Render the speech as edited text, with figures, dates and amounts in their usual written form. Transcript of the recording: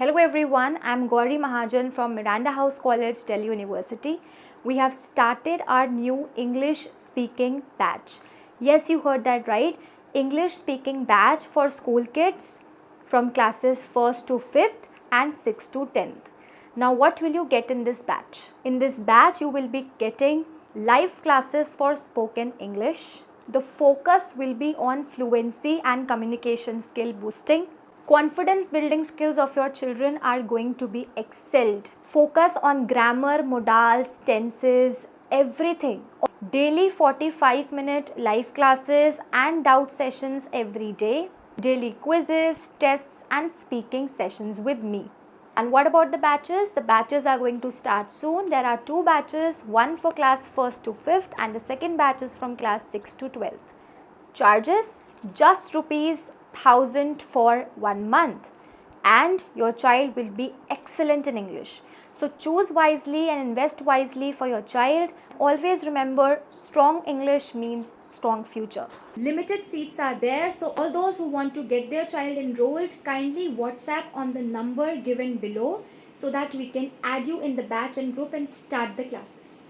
Hello everyone, I am Gauri Mahajan from Miranda House College, Delhi University. We have started our new English speaking batch. Yes, you heard that right. English speaking batch for school kids from classes 1st to 5th and 6th to 10th. Now what will you get in this batch? In this batch you will be getting live classes for spoken English. The focus will be on fluency and communication skill boosting. Confidence building skills of your children are going to be excelled. Focus on grammar, modals, tenses, everything. Daily 45-minute live classes and doubt sessions every day. Daily quizzes, tests and speaking sessions with me. And what about the batches? The batches are going to start soon. There are two batches, one for class 1st to 5th and the second batch is from class 6th to 12th. Charges just ₹1000 for 1 month and your child will be excellent in English. So choose wisely and invest wisely for your child. Always remember, strong English means strong future. Limited seats are there, so all those who want to get their child enrolled, kindly WhatsApp on the number given below so that we can add you in the batch and group and start the classes.